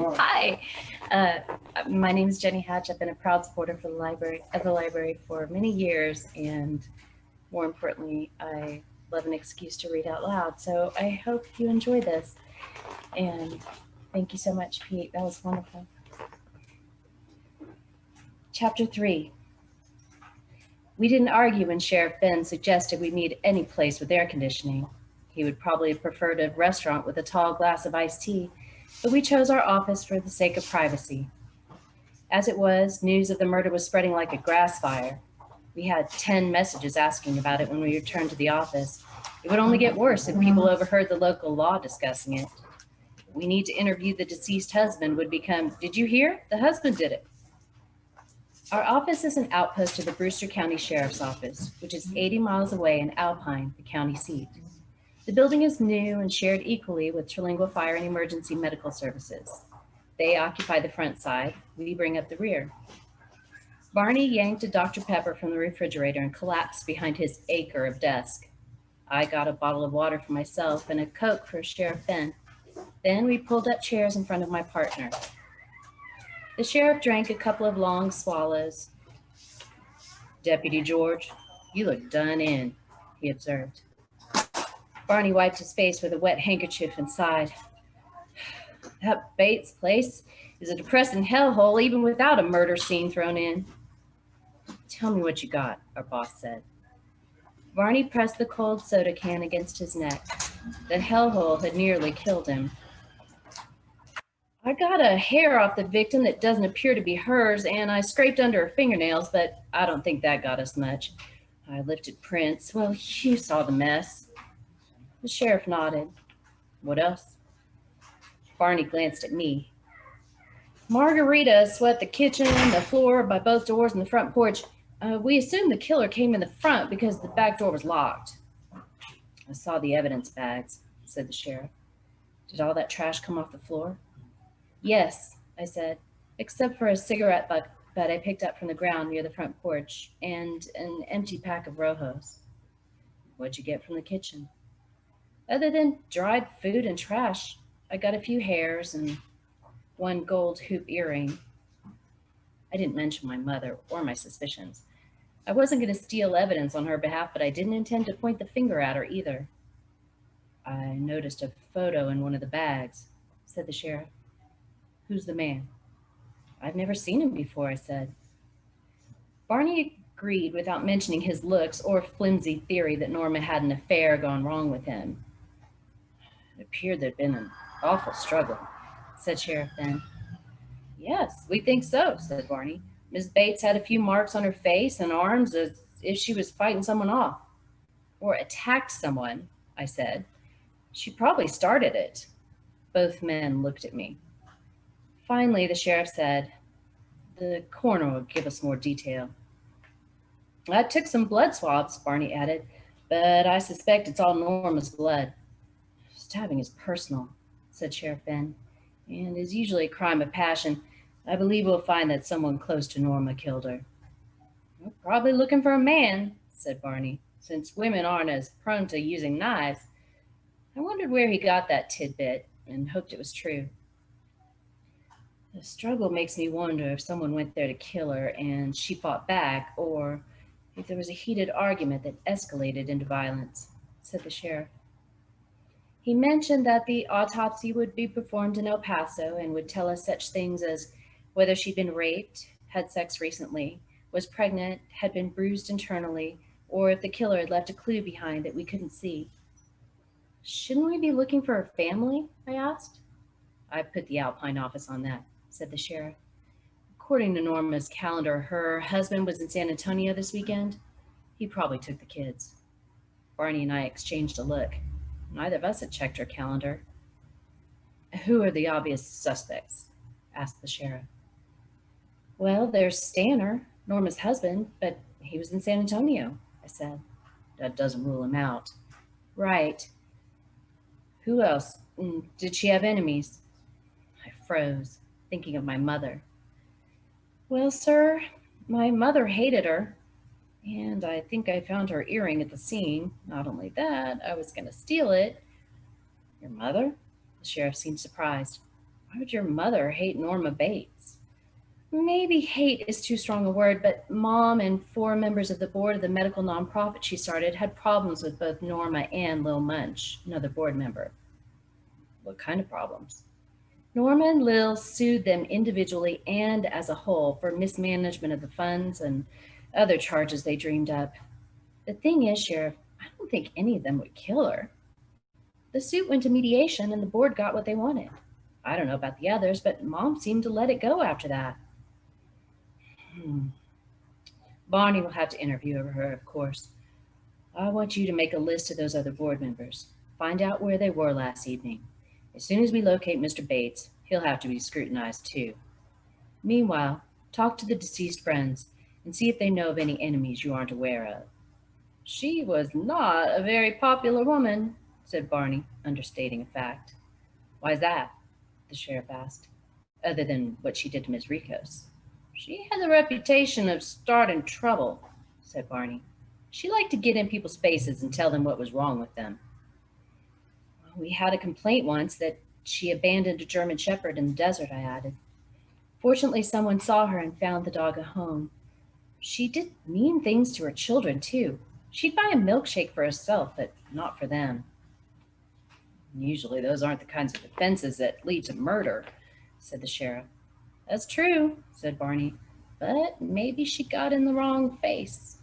Hi, uh, my name is Jenny Hatch. I've been a proud supporter for the library for many years, and more importantly, I love an excuse to read out loud. So I hope you enjoy this, and thank you so much, Pete. That was wonderful. Chapter 3. We didn't argue when Sheriff Ben suggested we meet any place with air conditioning. He would probably have preferred a restaurant with a tall glass of iced tea, but we chose our office for the sake of privacy. As it was, news of the murder was spreading like a grass fire. We had 10 messages asking about it when we returned to the office. It would only get worse if people overheard the local law discussing it. We need to interview the deceased husband would become, "Did you hear? The husband did it." Our office is an outpost of the Brewster County Sheriff's Office, which is 80 miles away in Alpine, the county seat. The building is new and shared equally with Terlingua Fire and Emergency Medical Services. They occupy the front side, we bring up the rear. Barney yanked a Dr. Pepper from the refrigerator and collapsed behind his acre of desk. I got a bottle of water for myself and a Coke for Sheriff Ben. Then we pulled up chairs in front of my partner. The sheriff drank a couple of long swallows. "Deputy George, you look done in," he observed. Barney wiped his face with a wet handkerchief and sighed. "That Bates place is a depressing hellhole even without a murder scene thrown in." "Tell me what you got," our boss said. Barney pressed the cold soda can against his neck. The hellhole had nearly killed him. "I got a hair off the victim that doesn't appear to be hers, and I scraped under her fingernails, but I don't think that got us much. I lifted prints. Well, you saw the mess." The sheriff nodded. "What else?" Barney glanced at me. "Margarita swept the kitchen, the floor, by both doors, and the front porch. We assumed the killer came in the front because the back door was locked." "I saw the evidence bags," said the sheriff. "Did all that trash come off the floor?" "Yes," I said, "except for a cigarette butt I picked up from the ground near the front porch and an empty pack of Rojos." "What'd you get from the kitchen?" "Other than dried food and trash, I got a few hairs and one gold hoop earring." I didn't mention my mother or my suspicions. I wasn't going to steal evidence on her behalf, but I didn't intend to point the finger at her either. "I noticed a photo in one of the bags," said the sheriff. "Who's the man?" "I've never seen him before," I said. Barney agreed without mentioning his looks or flimsy theory that Norma had an affair gone wrong with him. "It appeared there'd been an awful struggle," said Sheriff Ben. "Yes, we think so," said Barney. "Miss Bates had a few marks on her face and arms as if she was fighting someone off." "Or attacked someone," I said. "She probably started it." Both men looked at me. Finally, the sheriff said, "The coroner will give us more detail." "I took some blood swabs," Barney added, "but I suspect it's all Norma's blood." "Stabbing is personal," said Sheriff Ben, "and is usually a crime of passion. I believe we'll find that someone close to Norma killed her." "We're probably looking for a man," said Barney, "since women aren't as prone to using knives." I wondered where he got that tidbit and hoped it was true. "The struggle makes me wonder if someone went there to kill her and she fought back, or if there was a heated argument that escalated into violence," said the sheriff. He mentioned that the autopsy would be performed in El Paso and would tell us such things as whether she'd been raped, had sex recently, was pregnant, had been bruised internally, or if the killer had left a clue behind that we couldn't see. "Shouldn't we be looking for her family?" I asked. "I put the Alpine office on that," said the sheriff. "According to Norma's calendar, her husband was in San Antonio this weekend. He probably took the kids." Barney and I exchanged a look. Neither of us had checked her calendar. "Who are the obvious suspects?" asked the sheriff. "Well, there's Stanner, Norma's husband, but he was in San Antonio," I said. "That doesn't rule him out." "Right. Who else? Did she have enemies?" I froze, thinking of my mother. "Well, sir, my mother hated her, and I think I found her earring at the scene. Not only that, I was going to steal it." "Your mother?" The sheriff seemed surprised. Why would your mother hate Norma Bates? Maybe hate is too strong a word, but Mom and 4 members of the board of the medical nonprofit she started had problems with both Norma and Lil Munch, another board member. What kind of problems? Norma and Lil sued them individually and as a whole for mismanagement of the funds and other charges they dreamed up. The thing is, Sheriff, I don't think any of them would kill her. The suit went to mediation and the board got what they wanted. I don't know about the others, but Mom seemed to let it go after that. Barney will have to interview her, of course. I want you to make a list of those other board members. Find out where they were last evening. As soon as we locate Mr. Bates, he'll have to be scrutinized too. Meanwhile, talk to the deceased friends and see if they know of any enemies you aren't aware of. She was not a very popular woman, said Barney, understating a fact. Why's that? The sheriff asked, other than what she did to Miss Ricos. She has a reputation of starting trouble, said Barney. She liked to get in people's faces and tell them what was wrong with them. We had a complaint once that she abandoned a German Shepherd in the desert, I added. Fortunately, someone saw her and found the dog a home. She did mean things to her children, too. She'd buy a milkshake for herself, but not for them. Usually those aren't the kinds of offenses that lead to murder, said the sheriff. That's true, said Barney, but maybe she got in the wrong face.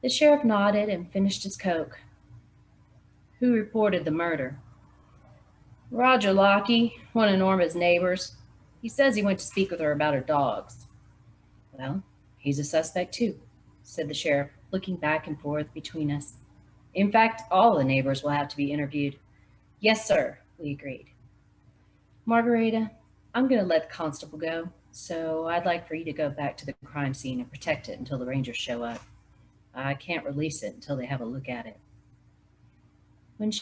The sheriff nodded and finished his Coke. Who reported the murder? Roger Lockie, one of Norma's neighbors. He says he went to speak with her about her dogs. Well, he's a suspect too, said the sheriff, looking back and forth between us. In fact, all the neighbors will have to be interviewed. Yes, sir, we agreed. Margarita, I'm going to let the constable go, so I'd like for you to go back to the crime scene and protect it until the rangers show up. I can't release it until they have a look at it. When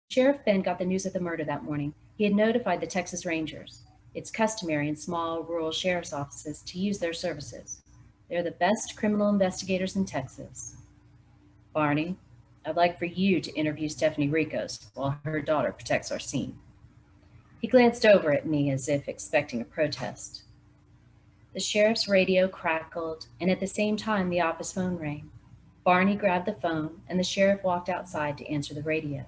Sheriff Ben got the news of the murder that morning, he had notified the Texas Rangers. It's customary in small rural sheriff's offices to use their services. They're the best criminal investigators in Texas. Barney, I'd like for you to interview Stephanie Ricos while her daughter protects our scene. He glanced over at me as if expecting a protest. The sheriff's radio crackled, and at the same time the office phone rang. Barney grabbed the phone, and the sheriff walked outside to answer the radio.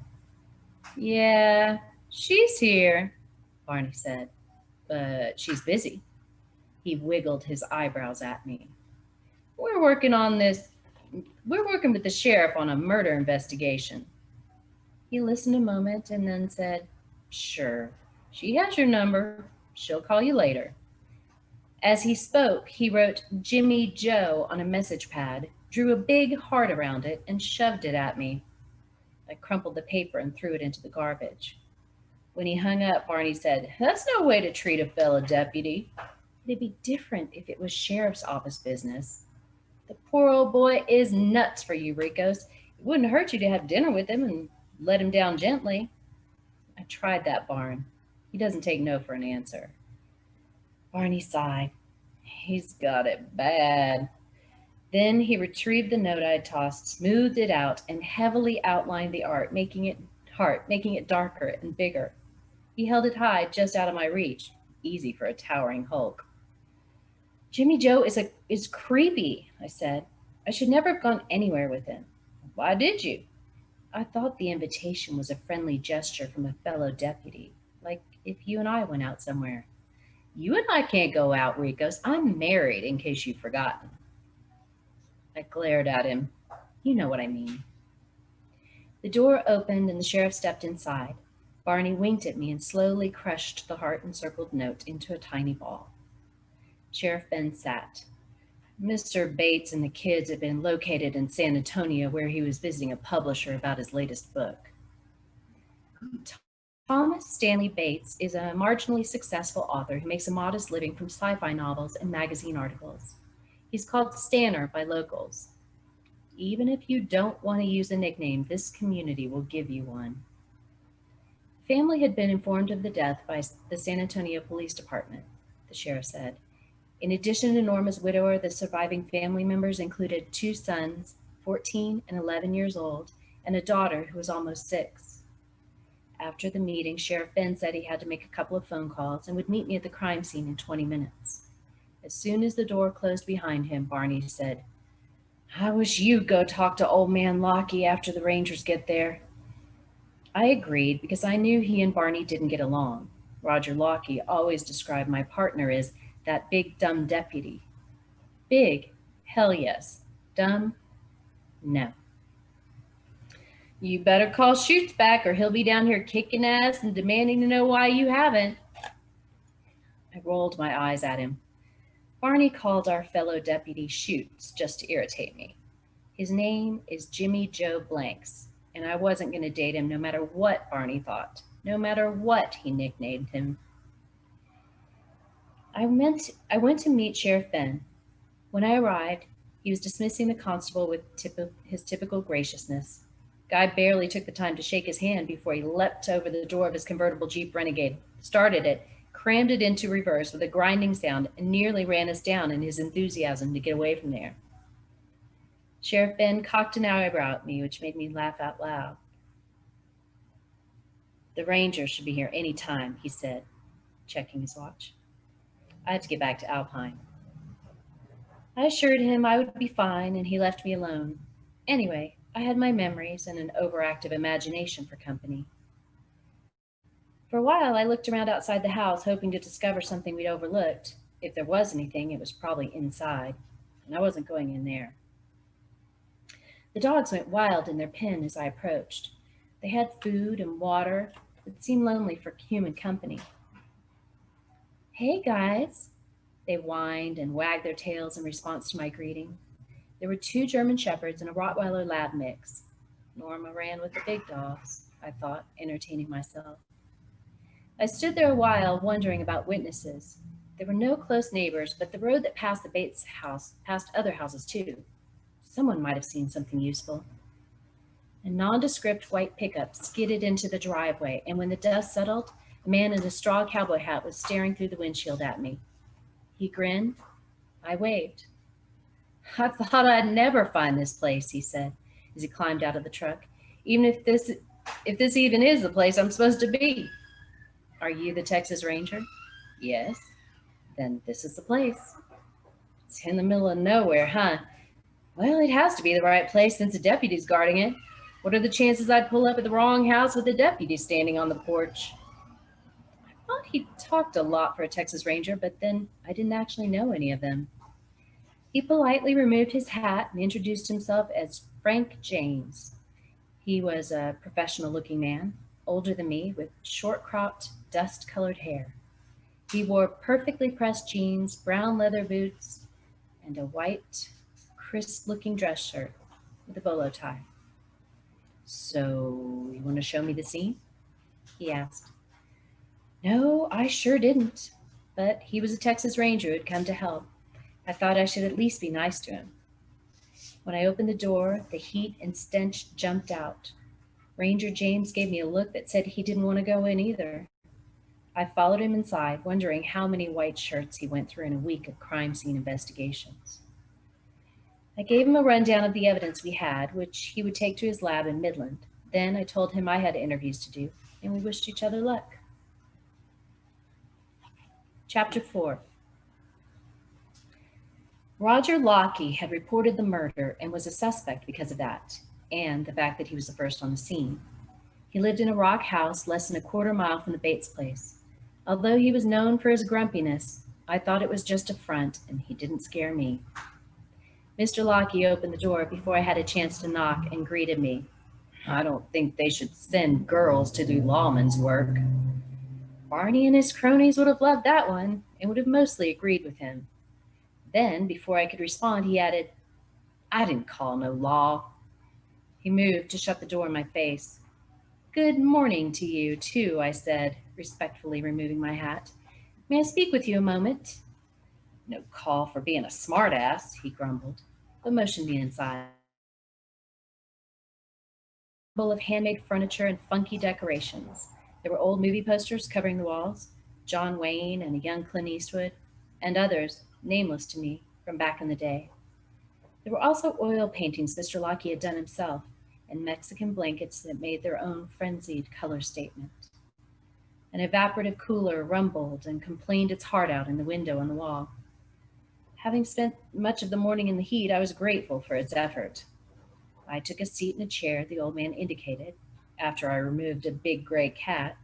Yeah, she's here, Barney said, but she's busy. He wiggled his eyebrows at me. We're working with the sheriff on a murder investigation. He listened a moment and then said, Sure, she has your number. She'll call you later. As he spoke, he wrote Jimmy Joe on a message pad, drew a big heart around it, and shoved it at me. I crumpled the paper and threw it into the garbage. When he hung up, Barney said, That's no way to treat a fellow deputy. It'd be different if it was sheriff's office business. The poor old boy is nuts for you, Ricos. It wouldn't hurt you to have dinner with him and let him down gently. I tried that, Barn. He doesn't take no for an answer. Barney sighed. He's got it bad. Then he retrieved the note I had tossed, smoothed it out, and heavily outlined the making it darker and bigger. He held it high, just out of my reach, easy for a towering hulk. Jimmy Joe is creepy, I said. I should never have gone anywhere with him. Why did you? I thought the invitation was a friendly gesture from a fellow deputy, like if you and I went out somewhere. You and I can't go out, Ricos. I'm married, in case you've forgotten. I glared at him. You know what I mean. The door opened and the sheriff stepped inside. Barney winked at me and slowly crushed the heart-encircled note into a tiny ball. Sheriff Ben sat. Mr. Bates and the kids had been located in San Antonio, where he was visiting a publisher about his latest book. Thomas Stanley Bates is a marginally successful author who makes a modest living from sci-fi novels and magazine articles. He's called Stanner by locals. Even if you don't want to use a nickname, this community will give you one. Family had been informed of the death by the San Antonio Police Department, the sheriff said. In addition to Norma's widower, the surviving family members included 2 sons, 14 and 11 years old, and a daughter who was almost 6. After the meeting, Sheriff Ben said he had to make a couple of phone calls and would meet me at the crime scene in 20 minutes. As soon as the door closed behind him, Barney said, "I wish you'd go talk to old man Lockie after the Rangers get there." I agreed because I knew he and Barney didn't get along. Roger Lockie always described my partner as that big, dumb deputy. Big? Hell yes. Dumb? No. "You better call Shoots back or he'll be down here kicking ass and demanding to know why you haven't." I rolled my eyes at him. Barney called our fellow deputy Shoots just to irritate me. His name is Jimmy Joe Blanks, and I wasn't going to date him no matter what Barney thought, no matter what he nicknamed him. I went to meet Sheriff Ben. When I arrived, he was dismissing the constable with his typical graciousness. Guy barely took the time to shake his hand before he leapt over the door of his convertible Jeep Renegade, started it, crammed it into reverse with a grinding sound, and nearly ran us down in his enthusiasm to get away from there. Sheriff Ben cocked an eyebrow at me, which made me laugh out loud. "The Rangers should be here any time," he said, checking his watch. I had to get back to Alpine. I assured him I would be fine, and he left me alone. Anyway, I had my memories and an overactive imagination for company. For a while, I looked around outside the house, hoping to discover something we'd overlooked. If there was anything, it was probably inside, and I wasn't going in there. The dogs went wild in their pen as I approached. They had food and water, but seemed lonely for human company. "Hey, guys," they whined and wagged their tails in response to my greeting. There were 2 German Shepherds and a Rottweiler Lab mix. Norma ran with the big dogs, I thought, entertaining myself. I stood there a while, wondering about witnesses. There were no close neighbors, but the road that passed the Bates house passed other houses too. Someone might have seen something useful. A nondescript white pickup skidded into the driveway, and when the dust settled, a man in a straw cowboy hat was staring through the windshield at me. He grinned. I waved. "I thought I'd never find this place," he said, as he climbed out of the truck. "Even if this even is the place I'm supposed to be." "Are you the Texas Ranger?" "Yes." "Then this is the place." "It's in the middle of nowhere, huh?" "Well, it has to be the right place since a deputy's guarding it. What are the chances I'd pull up at the wrong house with a deputy standing on the porch?" I thought he talked a lot for a Texas Ranger, but then I didn't actually know any of them. He politely removed his hat and introduced himself as Frank James. He was a professional-looking man, older than me, with short-cropped, dust-colored hair. He wore perfectly pressed jeans, brown leather boots, and a white, crisp-looking dress shirt with a bolo tie. "So, you want to show me the scene?" he asked. No, I sure didn't, but he was a Texas Ranger who had come to help. I thought I should at least be nice to him. When I opened the door, the heat and stench jumped out. Ranger James gave me a look that said he didn't want to go in either. I followed him inside, wondering how many white shirts he went through in a week of crime scene investigations. I gave him a rundown of the evidence we had, which he would take to his lab in Midland. Then I told him I had interviews to do, and we wished each other luck. Chapter 4. Roger Lockie had reported the murder and was a suspect because of that, and the fact that he was the first on the scene. He lived in a rock house less than a quarter mile from the Bates place. Although he was known for his grumpiness, I thought it was just a front, and he didn't scare me. Mr. Lockie opened the door before I had a chance to knock and greeted me. "I don't think they should send girls to do lawman's work." Barney and his cronies would have loved that one and would have mostly agreed with him. Then, before I could respond, he added, "I didn't call no law." He moved to shut the door in my face. "Good morning to you, too," I said, respectfully removing my hat. "May I speak with you a moment?" "No call for being a smartass," he grumbled, but motioned me inside. Full of handmade furniture and funky decorations. There were old movie posters covering the walls, John Wayne and a young Clint Eastwood, and others, nameless to me, from back in the day. There were also oil paintings Mr. Lockie had done himself, and Mexican blankets that made their own frenzied color statement. An evaporative cooler rumbled and complained its heart out in the window on the wall. Having spent much of the morning in the heat, I was grateful for its effort. I took a seat in a chair the old man indicated, after I removed a big gray cat.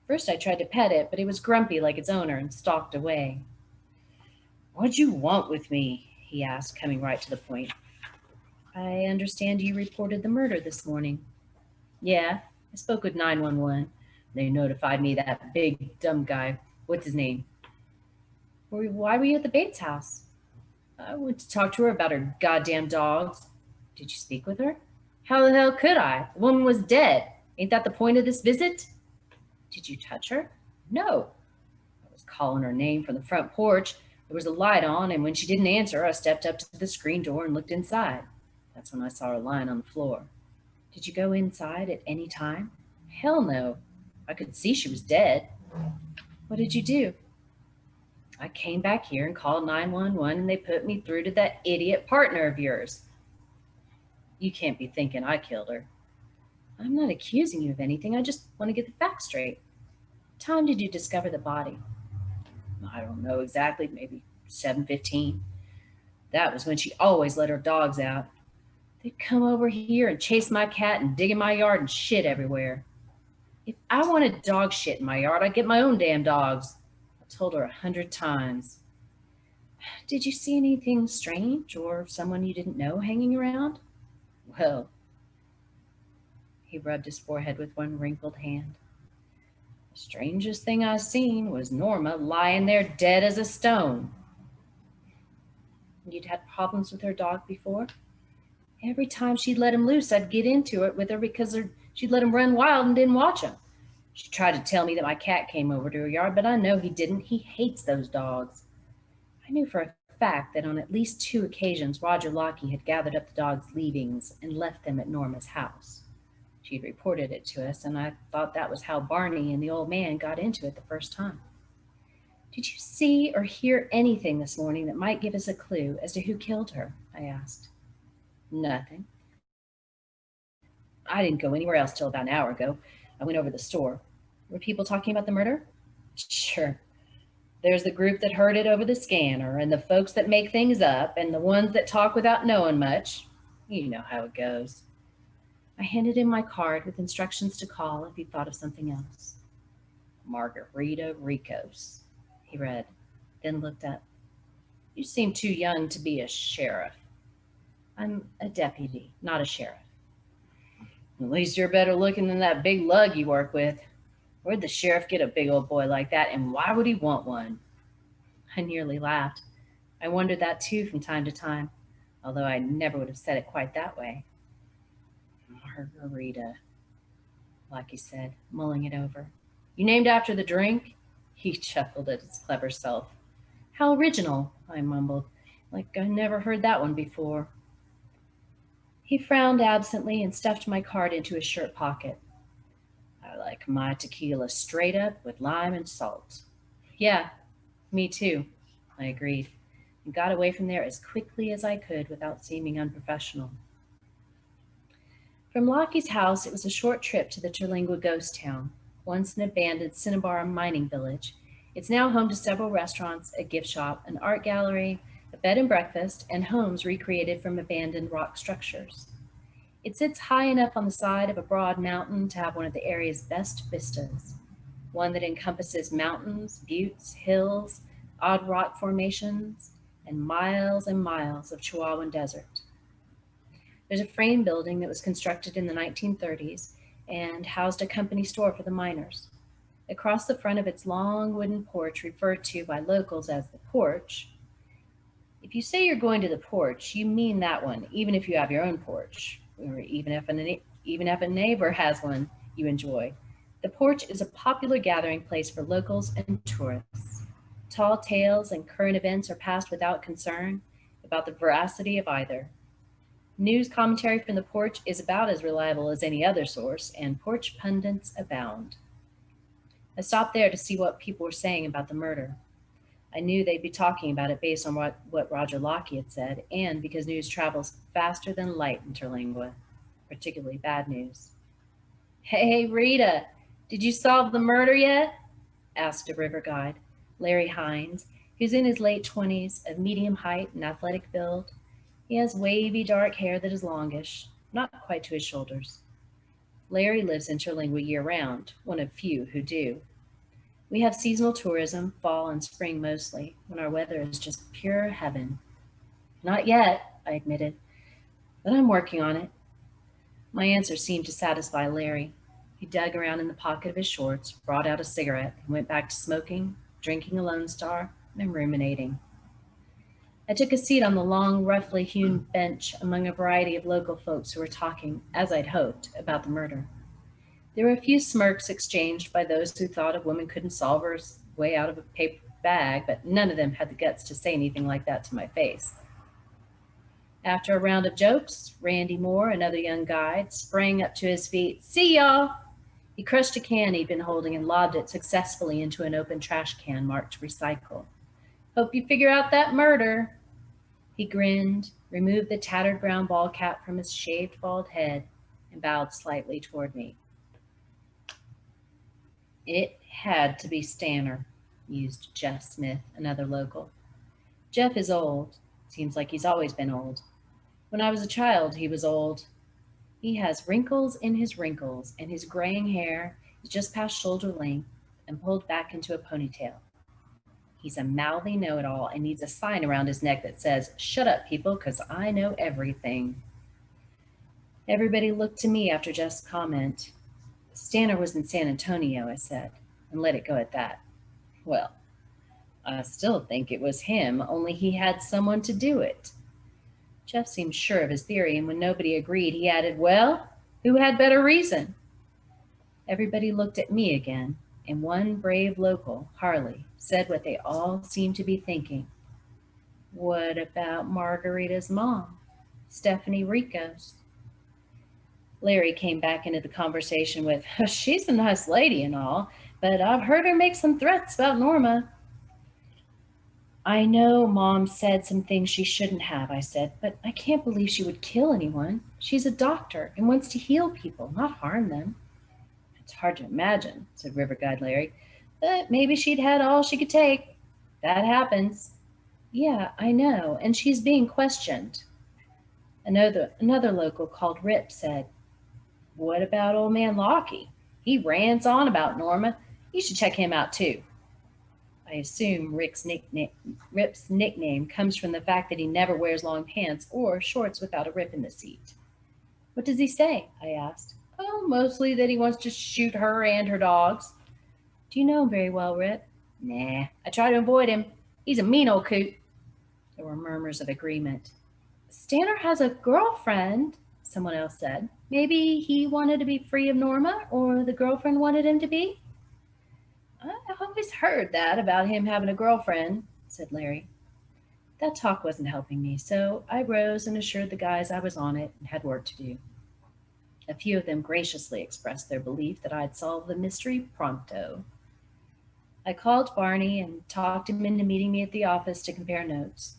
First I tried to pet it, but it was grumpy like its owner and stalked away. "What'd you want with me?" he asked, coming right to the point. "I understand you reported the murder this morning." "Yeah, I spoke with 911. They notified me that big, dumb guy, what's his name?" "Why were you at the Bates house?" "I went to talk to her about her goddamn dogs." "Did you speak with her?" "How the hell could I? The woman was dead. Ain't that the point of this visit?" "Did you touch her?" "No. I was calling her name from the front porch. There was a light on, and when she didn't answer, I stepped up to the screen door and looked inside. That's when I saw her lying on the floor." "Did you go inside at any time?" "Hell no. I could see she was dead." "What did you do?" "I came back here and called 911, and they put me through to that idiot partner of yours." "You can't be thinking I killed her." "I'm not accusing you of anything. I just want to get the facts straight. What time did you discover the body?" "I don't know exactly, maybe 7:15. That was when she always let her dogs out. They'd come over here and chase my cat and dig in my yard and shit everywhere. If I wanted dog shit in my yard, I'd get my own damn dogs. I told her 100 times." "Did you see anything strange or someone you didn't know hanging around?" "Well," he rubbed his forehead with one wrinkled hand, "the strangest thing I seen was Norma lying there dead as a stone." "You'd had problems with her dog before?" "Every time she'd let him loose, I'd get into it with her because she'd let him run wild and didn't watch him. She tried to tell me that my cat came over to her yard, but I know he didn't. He hates those dogs." I knew for a fact that on at least 2 occasions Roger Lockie had gathered up the dog's leavings and left them at Norma's house. She'd reported it to us, and I thought that was how Barney and the old man got into it the first time. "Did you see or hear anything this morning that might give us a clue as to who killed her?" I asked. "Nothing. I didn't go anywhere else till about an hour ago. I went over to the store." "Were people talking about the murder?" "Sure. There's the group that heard it over the scanner, and the folks that make things up, and the ones that talk without knowing much. You know how it goes." I handed him my card with instructions to call if he thought of something else. "Margarita Ricos," he read, then looked up. "You seem too young to be a sheriff." "I'm a deputy, not a sheriff." "At least you're better looking than that big lug you work with. Where'd the sheriff get a big old boy like that, and why would he want one?" I nearly laughed. I wondered that too from time to time, although I never would have said it quite that way. "Margarita," Lucky said, mulling it over. "You named after the drink?" He chuckled at his clever self. "How original," I mumbled, like I never heard that one before. He frowned absently and stuffed my card into his shirt pocket. "I like my tequila straight up with lime and salt." "Yeah, me too," I agreed, and got away from there as quickly as I could without seeming unprofessional. From Lockie's house, it was a short trip to the Terlingua ghost town, once an abandoned Cinnabar mining village. It's now home to several restaurants, a gift shop, an art gallery, a bed and breakfast, and homes recreated from abandoned rock structures. It sits high enough on the side of a broad mountain to have one of the area's best vistas, one that encompasses mountains, buttes, hills, odd rock formations, and miles of Chihuahuan desert. There's a frame building that was constructed in the 1930s and housed a company store for the miners. Across the front of its long wooden porch, referred to by locals as the porch. If you say you're going to the porch, you mean that one, even if you have your own porch, or even if a neighbor has one you enjoy. The porch is a popular gathering place for locals and tourists. Tall tales and current events are passed without concern about the veracity of either. News commentary from the porch is about as reliable as any other source, and porch pundits abound. I stopped there to see what people were saying about the murder. I knew they'd be talking about it based on what Roger Lockie had said, and because news travels faster than light in Terlingua, particularly bad news. "Hey, Rita, did you solve the murder yet?" asked a river guide, Larry Hines, who's in his late 20s, of medium height and athletic build. He has wavy dark hair that is longish, not quite to his shoulders. Larry lives in Terlingua year-round, one of few who do. We have seasonal tourism, fall and spring mostly, when our weather is just pure heaven. "Not yet," I admitted, "but I'm working on it." My answer seemed to satisfy Larry. He dug around in the pocket of his shorts, brought out a cigarette, and went back to smoking, drinking a Lone Star, and ruminating. I took a seat on the long, roughly hewn bench among a variety of local folks who were talking, as I'd hoped, about the murder. There were a few smirks exchanged by those who thought a woman couldn't solve her way out of a paper bag, but none of them had the guts to say anything like that to my face. After a round of jokes, Randy Moore, another young guide, sprang up to his feet. "See y'all!" He crushed a can he'd been holding and lobbed it successfully into an open trash can marked recycle. "Hope you figure out that murder." He grinned, removed the tattered brown ball cap from his shaved bald head, and bowed slightly toward me. "It had to be Stanner," mused Jeff Smith, another local. "Jeff is old. Seems like he's always been old. When I was a child, he was old. He has wrinkles in his wrinkles, and his graying hair is just past shoulder length and pulled back into a ponytail. He's a mouthy know-it-all and needs a sign around his neck that says, 'Shut up, people, 'cause I know everything.'" Everybody looked to me after Jeff's comment. "Stanner was in San Antonio," I said, and let it go at that. "Well, I still think it was him, only he had someone to do it." Jeff seemed sure of his theory, and when nobody agreed, he added, "Well, who had better reason?" Everybody looked at me again, and one brave local, Harley, said what they all seemed to be thinking. "What about Margarita's mom, Stephanie Rico's?" Larry came back into the conversation with, "She's a nice lady and all, but I've heard her make some threats about Norma." "I know Mom said some things she shouldn't have," I said, "but I can't believe she would kill anyone. She's a doctor and wants to heal people, not harm them." "It's hard to imagine," said River Guide Larry, "but maybe she'd had all she could take. That happens." "Yeah, I know, and she's being questioned." Another local called Rip said, "What about old man Lockie? He rants on about Norma. You should check him out too." I assume Rip's nickname comes from the fact that he never wears long pants or shorts without a rip in the seat. "What does he say?" I asked. "Oh, mostly that he wants to shoot her and her dogs." "Do you know him very well, Rip?" "Nah, I try to avoid him. He's a mean old coot." There were murmurs of agreement. "Stanner has a girlfriend," someone else said. "Maybe he wanted to be free of Norma, or the girlfriend wanted him to be." "I've always heard that about him having a girlfriend," said Larry. That talk wasn't helping me, so I rose and assured the guys I was on it and had work to do. A few of them graciously expressed their belief that I'd solve the mystery pronto. I called Barney and talked him into meeting me at the office to compare notes.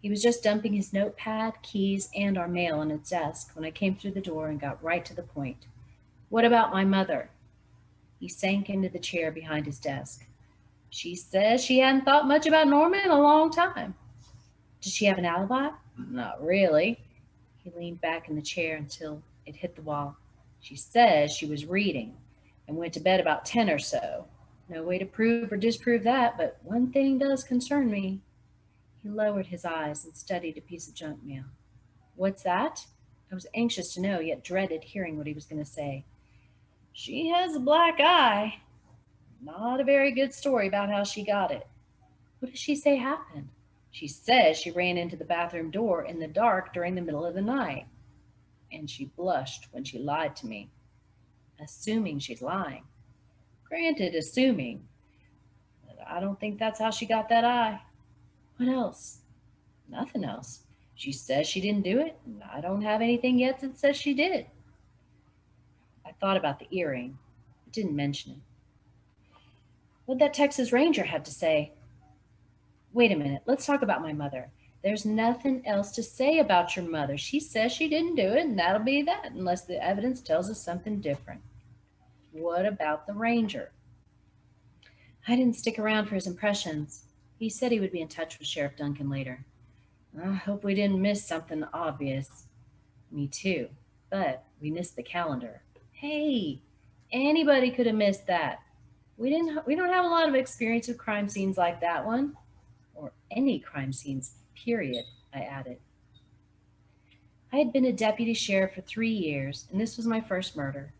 He was just dumping his notepad, keys, and our mail on his desk when I came through the door and got right to the point. "What about my mother?" He sank into the chair behind his desk. "She says she hadn't thought much about Norma in a long time." "Does she have an alibi?" "Not really." He leaned back in the chair until it hit the wall. "She says she was reading and went to bed about 10 or so. No way to prove or disprove that, but one thing does concern me." He lowered his eyes and studied a piece of junk mail. "What's that?" I was anxious to know, yet dreaded hearing what he was going to say. "She has a black eye. Not a very good story about how she got it." "What does she say happened?" "She says she ran into the bathroom door in the dark during the middle of the night. And she blushed when she lied to me." "Assuming she's lying." "Granted, assuming. But I don't think that's how she got that eye." "What else?" "Nothing else. She says she didn't do it, and I don't have anything yet that says she did." I thought about the earring, but didn't mention it. "What'd that Texas Ranger have to say?" "Wait a minute, let's talk about my mother. There's nothing else to say about your mother. She says she didn't do it, and that'll be that, unless the evidence tells us something different. What about the ranger? I didn't stick around for his impressions. He said he would be in touch with Sheriff Duncan later. I hope we didn't miss something obvious. Me too, but we missed the calendar. Hey, anybody could have missed that. We don't have a lot of experience with crime scenes like that one, or any crime scenes, period, I added. I had been a deputy sheriff for 3 years, and this was my first murder.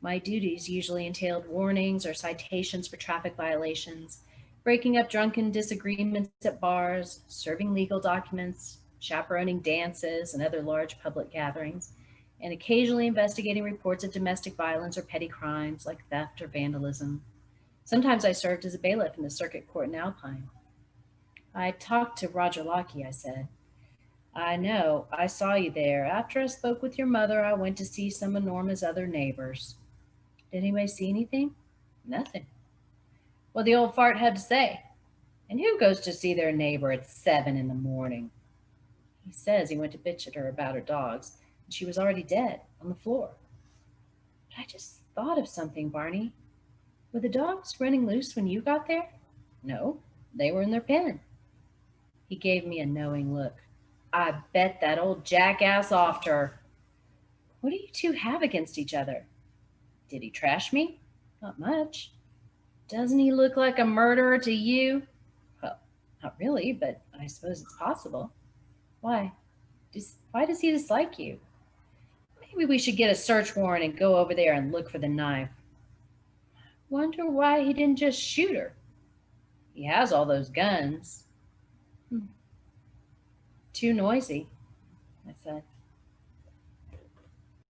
My duties usually entailed warnings or citations for traffic violations, breaking up drunken disagreements at bars, serving legal documents, chaperoning dances and other large public gatherings, and occasionally investigating reports of domestic violence or petty crimes like theft or vandalism. Sometimes I served as a bailiff in the circuit court in Alpine. I talked to Roger Lockey, I said. I know, I saw you there. After I spoke with your mother, I went to see some of Norma's other neighbors. Did anybody see anything? Nothing. What the old fart had to say. And who goes to see their neighbor at 7 in the morning? He says he went to bitch at her about her dogs, and she was already dead on the floor. But I just thought of something, Barney. Were the dogs running loose when you got there? No, they were in their pen. He gave me a knowing look. I bet that old jackass offed her. What do you two have against each other? Did he trash me? Not much. Doesn't he look like a murderer to you? Well, not really, but I suppose it's possible. Why? Why does he dislike you? Maybe we should get a search warrant and go over there and look for the knife. Wonder why he didn't just shoot her. He has all those guns. Too noisy, I said.